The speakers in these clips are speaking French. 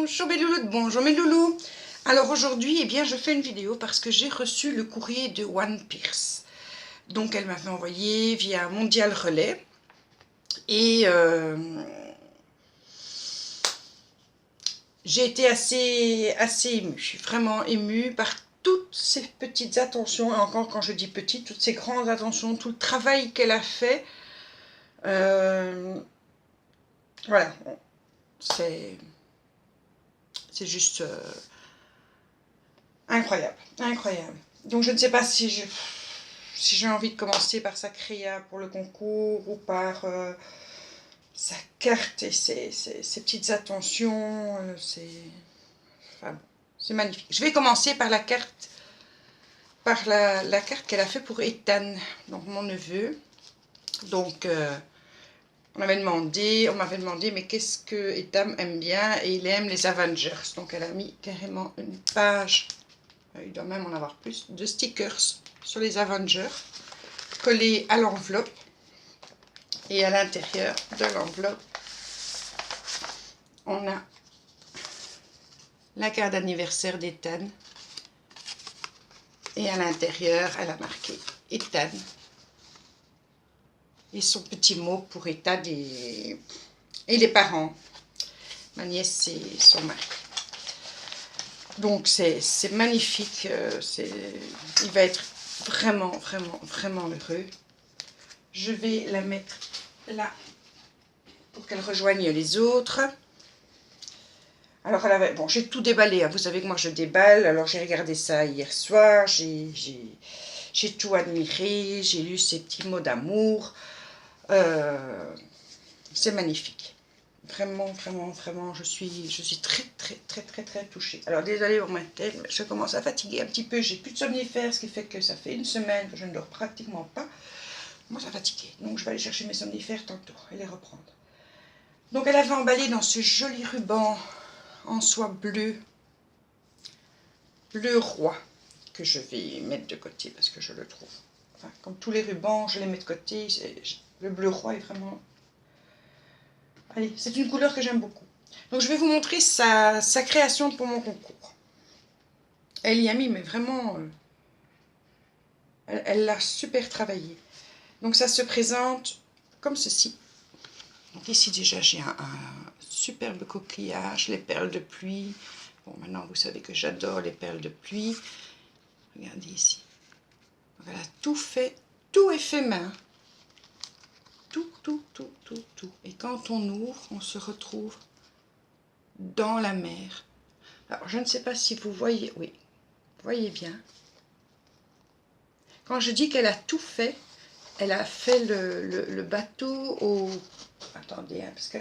Bonjour mes loulous. Alors aujourd'hui, eh bien, je fais une vidéo parce que j'ai reçu le courrier de One Pierce. Donc elle m'avait envoyé via Mondial Relais. Et j'ai été assez émue, vraiment émue par toutes ces petites attentions. Et encore quand je dis petites, toutes ces grandes attentions, tout le travail qu'elle a fait. Voilà, c'est juste incroyable, incroyable. Donc je ne sais pas si j'ai envie de commencer par sa créa pour le concours ou par sa carte et ses petites attentions. Enfin, c'est magnifique. Je vais commencer par la carte, la carte qu'elle a fait pour Ethan, donc mon neveu. Donc on m'avait demandé mais qu'est-ce que Ethan aime bien, et il aime les Avengers. Donc elle a mis carrément une page, il doit même en avoir plus, de stickers sur les Avengers collés à l'enveloppe. Et à l'intérieur de l'enveloppe, on a la carte d'anniversaire d'Ethan. Et à l'intérieur, elle a marqué Ethan. Et son petit mot pour Ethan et les parents. Ma nièce et son mari. Donc c'est magnifique. Il va être vraiment, vraiment, vraiment heureux. Je vais la mettre là pour qu'elle rejoigne les autres. Alors, bon, j'ai tout déballé, hein. Vous savez que moi je déballe. Alors j'ai regardé ça hier soir, j'ai tout admiré, j'ai lu ces petits mots d'amour. C'est magnifique. Vraiment, vraiment, vraiment, je suis très, très, très, très, très touchée. Alors désolée pour ma tête, mais je commence à fatiguer un petit peu. J'ai plus de somnifères, ce qui fait que ça fait une semaine que je ne dors pratiquement pas. Moi, ça fatigué. Donc je vais aller chercher mes somnifères tantôt et les reprendre. Donc elle avait emballé dans ce joli ruban en soie bleu roi, que je vais mettre de côté parce que je le trouve, enfin, comme tous les rubans, je les mets de côté. Le bleu roi est vraiment, allez, c'est une couleur que j'aime beaucoup. Donc je vais vous montrer sa création pour mon concours. Elle y a mis, mais vraiment, elle l'a super travaillé. Donc ça se présente comme ceci. Donc ici déjà j'ai un superbe coquillage, les perles de pluie. Bon, maintenant vous savez que j'adore les perles de pluie. Regardez ici. Voilà, tout est fait main. Tout. Et quand on ouvre, on se retrouve dans la mer. Alors, je ne sais pas si vous voyez, oui, vous voyez bien. Quand je dis qu'elle a tout fait, elle a fait le bateau au... Attendez, hein, parce que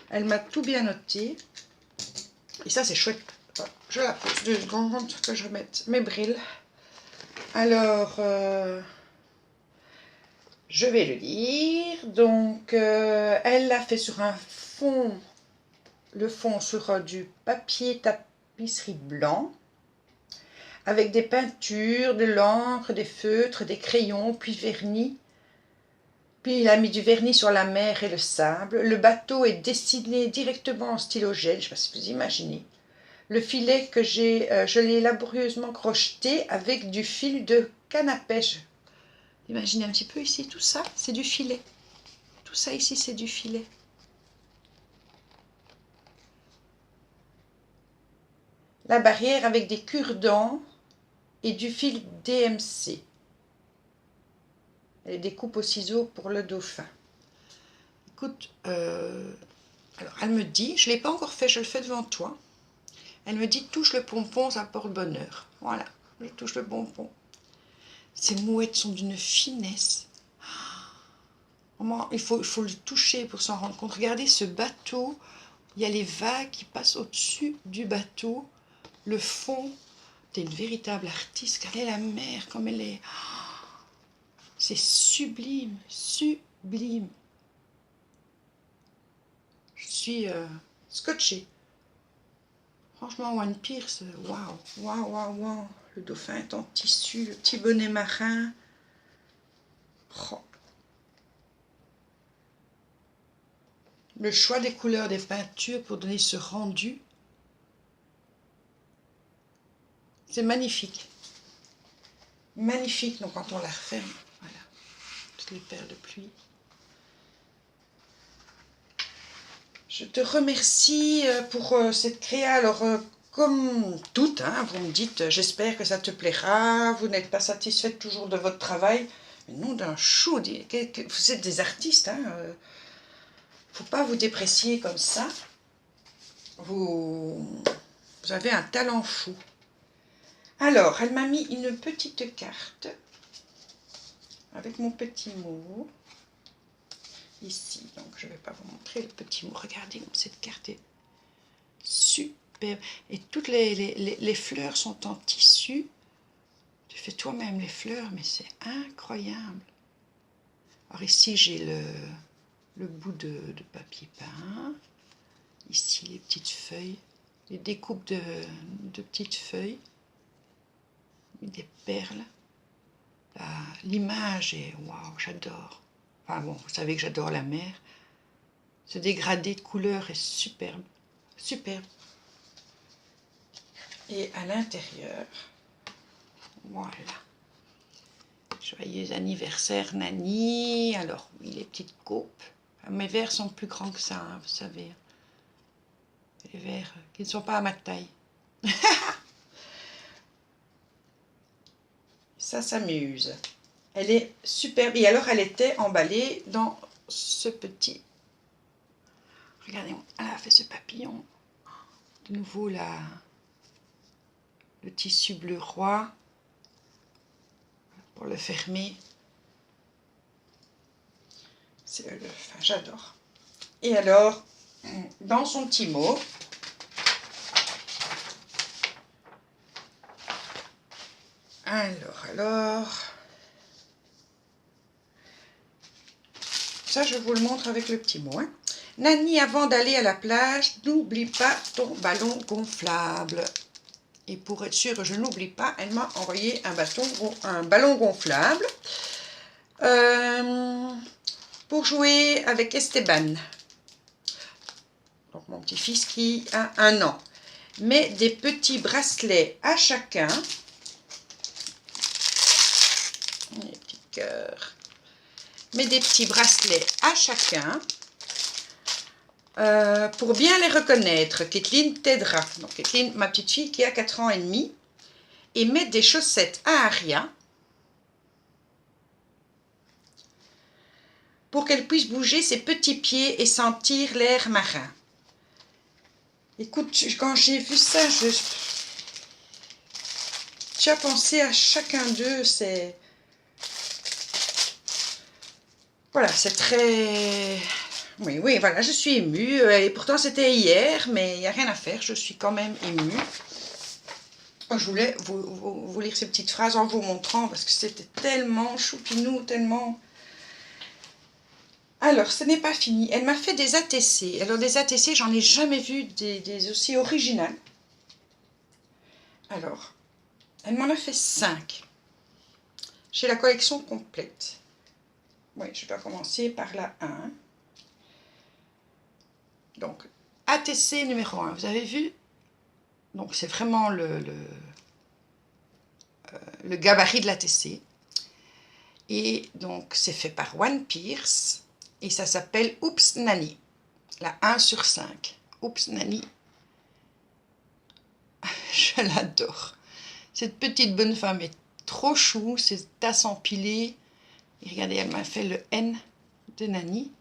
elle m'a tout bien noté. Et ça, c'est chouette. Je la pose 2 secondes que je remette mes brilles. Alors, je vais le lire. Donc, elle l'a fait sur un fond. Le fond sera du papier tapisserie blanc, avec des peintures, de l'encre, des feutres, des crayons, puis vernis. Puis il a mis du vernis sur la mer et le sable. Le bateau est dessiné directement en stylogène, je ne sais pas si vous imaginez. Le filet que je l'ai laborieusement crocheté avec du fil de canne à pêche. Imaginez un petit peu ici, tout ça, c'est du filet. Tout ça ici, c'est du filet. La barrière avec des cure-dents et du fil DMC. Et des coupes au ciseau pour le dauphin. Écoute, alors elle me dit, je ne l'ai pas encore fait, je le fais devant toi. Elle me dit, touche le pompon, ça porte bonheur. Voilà, je touche le pompon. Ces mouettes sont d'une finesse. Vraiment, il faut le toucher pour s'en rendre compte. Regardez ce bateau, il y a les vagues qui passent au-dessus du bateau. Le fond, t'es une véritable artiste. Regardez la mer comme elle est. C'est sublime, sublime. Je suis scotchée. Franchement, One Pierce, waouh. Le dauphin est en tissu, le petit bonnet marin. Oh. Le choix des couleurs des peintures pour donner ce rendu C'est magnifique. Magnifique, donc quand on la referme, voilà, toutes les perles de pluie. Je te remercie pour cette créa. Alors, comme toutes, hein, vous me dites, j'espère que ça te plaira, vous n'êtes pas satisfaite toujours de votre travail. Mais non, d'un chou, vous êtes des artistes, hein, faut pas vous déprécier comme ça. Vous avez un talent fou. Alors, elle m'a mis une petite carte avec mon petit mot ici. Donc, je ne vais pas vous montrer le petit mot. Regardez comme cette carte est superbe. Et toutes les fleurs sont en tissu. Tu fais toi-même les fleurs, mais c'est incroyable. Alors ici, j'ai le bout de papier peint. Ici, les petites feuilles. Les découpes de petites feuilles. Des perles. L'image est... Waouh, j'adore. Enfin bon, vous savez que j'adore la mer. Ce dégradé de couleurs est superbe. Superbe. Et à l'intérieur, voilà. Joyeux anniversaire, Nani. Alors, oui, les petites coupes. Mes verres sont plus grands que ça, hein, vous savez. Les verres qui ne sont pas à ma taille. Ça s'amuse. Elle est superbe. Et alors, elle était emballée dans ce petit... Regardez, elle a fait ce papillon. De nouveau, le tissu bleu roi. Pour le fermer. Enfin, j'adore. Et alors, dans son petit mot... Alors... Ça, je vous le montre avec le petit mot. Hein. Nani, avant d'aller à la plage, n'oublie pas ton ballon gonflable. Et pour être sûre, je n'oublie pas, elle m'a envoyé un ballon gonflable pour jouer avec Esteban. Donc mon petit-fils qui a 1 an. Mais des petits bracelets à chacun. Les petits cœurs. Mais des petits bracelets à chacun. Pour bien les reconnaître, Kathleen t'aidera. Donc Kathleen, ma petite fille qui a 4 ans et demi, et mettre des chaussettes à Aria pour qu'elle puisse bouger ses petits pieds et sentir l'air marin. Écoute, quand j'ai vu ça, tu as pensé à chacun d'eux, c'est... Voilà, c'est très... Oui, voilà, je suis émue. Et pourtant, c'était hier, mais il n'y a rien à faire. Je suis quand même émue. Je voulais vous lire ces petites phrases en vous montrant, parce que c'était tellement choupinou, tellement... Alors, ce n'est pas fini. Elle m'a fait des ATC. Alors, des ATC, j'en ai jamais vu des aussi originales. Alors, elle m'en a fait 5. J'ai la collection complète. Oui, je dois commencer par la 1. Donc, ATC numéro 1, vous avez vu? Donc, c'est vraiment le gabarit de l'ATC. Et donc, c'est fait par One Pierce. Et ça s'appelle Oops Nani. La 1 sur 5. Oops Nani. Je l'adore. Cette petite bonne femme est trop chou. Ces tasses empilées. Et regardez, elle m'a fait le N de Nani.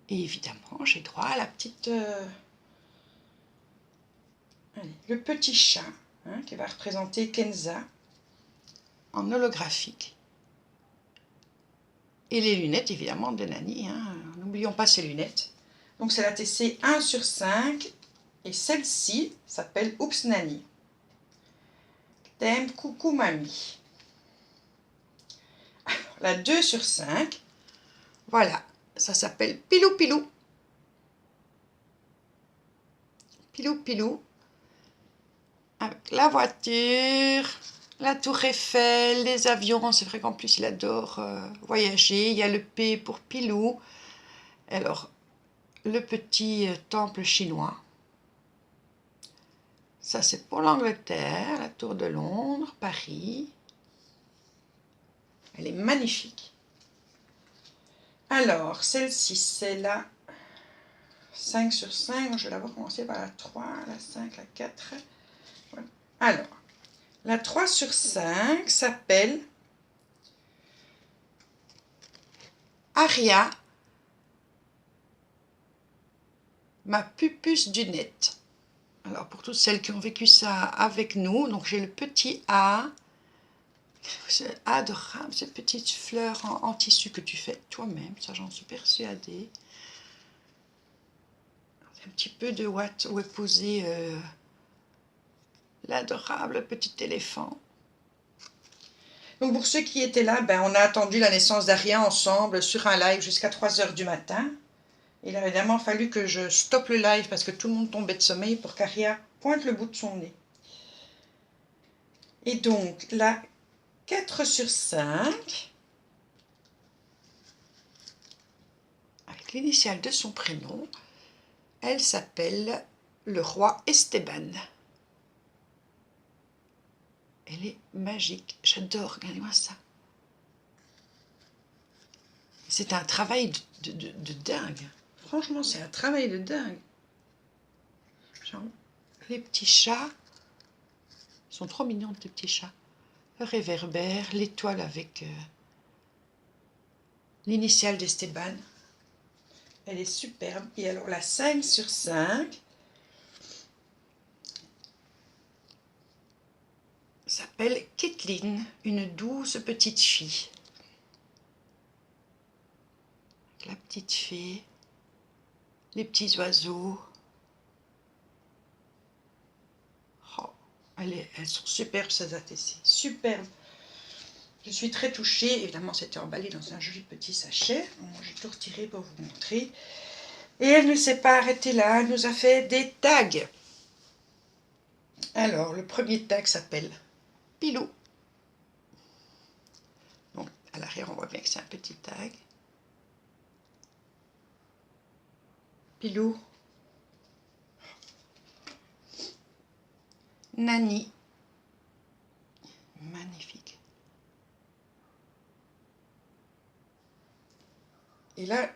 Et évidemment, j'ai droit à la petite... Allez, le petit chat, hein, qui va représenter Kenza en holographique. Et les lunettes, évidemment, de Nani. Hein. N'oublions pas ces lunettes. Donc, c'est la TC 1 sur 5. Et celle-ci s'appelle Oops Nani. Thème Coucou Mamie. Alors, la 2 sur 5. Voilà. Ça s'appelle Pilou Pilou. Pilou Pilou. Avec la voiture, la tour Eiffel, les avions. C'est vrai qu'en plus, il adore voyager. Il y a le P pour Pilou. Alors, le petit temple chinois. ça c'est pour l'Angleterre, la Tour de Londres, Paris. Elle est magnifique. Alors, celle-ci, c'est la 5 sur 5. Je vais d'abord commencer par la 3, la 5, la 4. Voilà. Alors, la 3 sur 5 s'appelle Aria, ma pupuce du net. Alors, pour toutes celles qui ont vécu ça avec nous, donc j'ai le petit A. C'est adorable, cette petite fleur en tissu que tu fais toi-même, ça j'en suis persuadée. Un petit peu de ouate où est posé l'adorable petit éléphant. Donc pour ceux qui étaient là, on a attendu la naissance d'Aria ensemble sur un live jusqu'à 3 h du matin. Il a évidemment fallu que je stoppe le live parce que tout le monde tombait de sommeil pour qu'Aria pointe le bout de son nez. Et donc la 4 sur 5, avec l'initiale de son prénom, elle s'appelle le roi Esteban. Elle est magique, j'adore, regardez-moi ça. C'est un travail de dingue, franchement c'est un travail de dingue. Genre, les petits chats sont trop mignons, les petits chats. Le réverbère, l'étoile avec l'initiale d'Esteban. Elle est superbe. Et alors la 5 sur 5 s'appelle Kathleen, une douce petite fille. La petite fée, les petits oiseaux. Oh, elles sont superbes ces ATC, superbes. Je suis très touchée. Évidemment, c'était emballé dans un joli petit sachet. Bon, j'ai tout retiré pour vous montrer. Et elle ne s'est pas arrêtée là. Elle nous a fait des tags. Alors, le premier tag s'appelle Pilou. Donc, à l'arrière, on voit bien que c'est un petit tag. Pilou. Nani. Magnifique. Et là,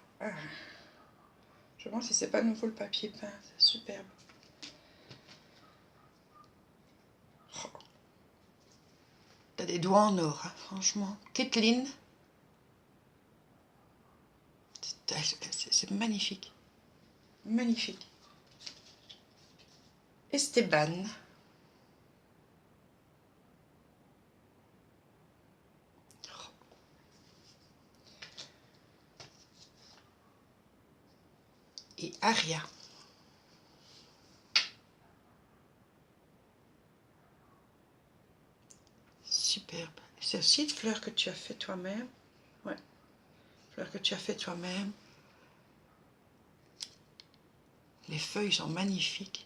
je me demande si c'est pas nouveau le papier peint, c'est superbe. Oh. T'as des doigts en or, hein, franchement. Kathleen, c'est magnifique. Magnifique. Esteban. Et Aria. Superbe. C'est aussi une fleur que tu as fait toi-même. Ouais. Fleur que tu as fait toi-même. Les feuilles sont magnifiques.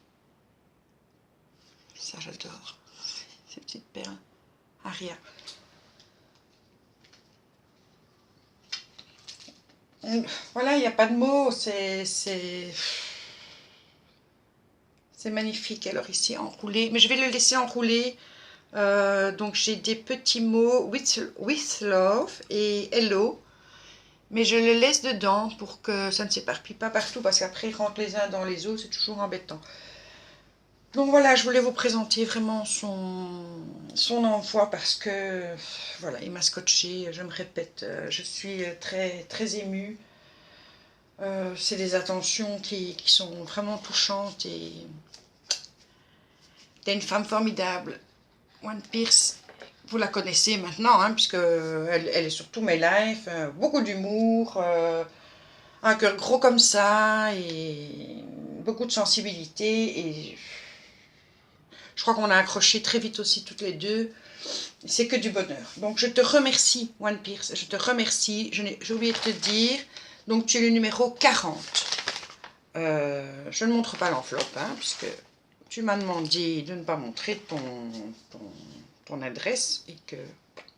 Ça, j'adore. Ces petites perles. Aria. Voilà, il n'y a pas de mots. C'est magnifique. Alors ici, enroulé. Mais je vais le laisser enrouler. Donc j'ai des petits mots with love et hello. Mais je le laisse dedans pour que ça ne s'éparpille pas partout. Parce qu'après, ils rentrent les uns dans les autres. C'est toujours embêtant. Donc voilà, je voulais vous présenter vraiment son envoi parce que, voilà, il m'a scotché, je me répète, je suis très, très émue. C'est des attentions qui sont vraiment touchantes et t'es une femme formidable. One Pierce, vous la connaissez maintenant, hein, puisque elle est sur tous mes lives, beaucoup d'humour, un cœur gros comme ça et beaucoup de sensibilité et... Je crois qu'on a accroché très vite aussi toutes les deux. C'est que du bonheur. Donc je te remercie, One Pierce. Je te remercie. J'ai oublié de te dire. Donc tu es le numéro 40. Je ne montre pas l'enveloppe, hein, puisque tu m'as demandé de ne pas montrer ton adresse. Et que,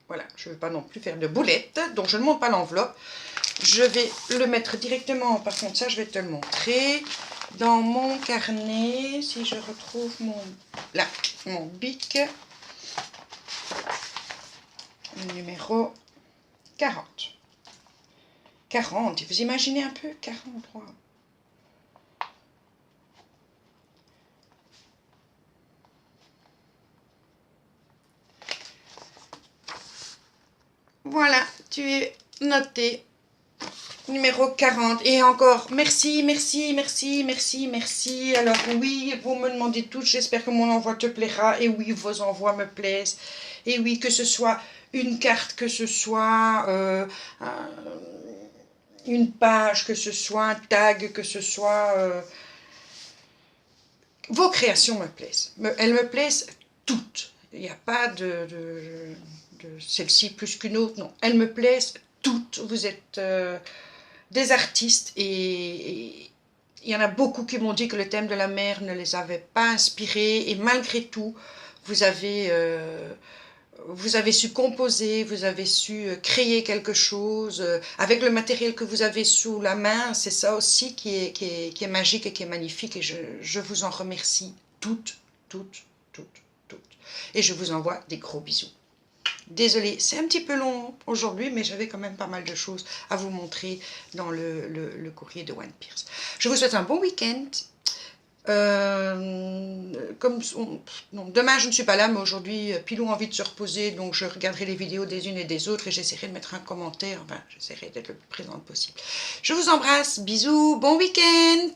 voilà, je ne veux pas non plus faire de boulettes. Donc je ne montre pas l'enveloppe. Je vais le mettre directement. Par contre, ça, je vais te le montrer. Dans mon carnet, si je retrouve mon là, mon bic. Numéro 40. 40, vous imaginez un peu 43. Voilà, tu es noté. Numéro 40. Et encore, merci, merci, merci, merci, merci. Alors oui, vous me demandez tout, j'espère que mon envoi te plaira. Et oui, vos envois me plaisent. Et oui, que ce soit une carte, que ce soit une page, que ce soit un tag, que ce soit... vos créations me plaisent. Elles me plaisent toutes. Il n'y a pas de celle-ci plus qu'une autre, non. Elles me plaisent toutes. Vous êtes des artistes et il y en a beaucoup qui m'ont dit que le thème de la mer ne les avait pas inspirés et malgré tout, vous avez su composer, vous avez su créer quelque chose avec le matériel que vous avez sous la main. C'est ça aussi qui est magique et qui est magnifique et je vous en remercie toutes, toutes, toutes, toutes. Et je vous envoie des gros bisous. Désolée, c'est un petit peu long aujourd'hui, mais j'avais quand même pas mal de choses à vous montrer dans le courrier de One Pierce. Je vous souhaite un bon week-end. Demain je ne suis pas là, mais aujourd'hui Pilou a envie de se reposer, donc je regarderai les vidéos des unes et des autres et j'essaierai de mettre un commentaire, enfin j'essaierai d'être le plus présente possible. Je vous embrasse, bisous, bon week-end.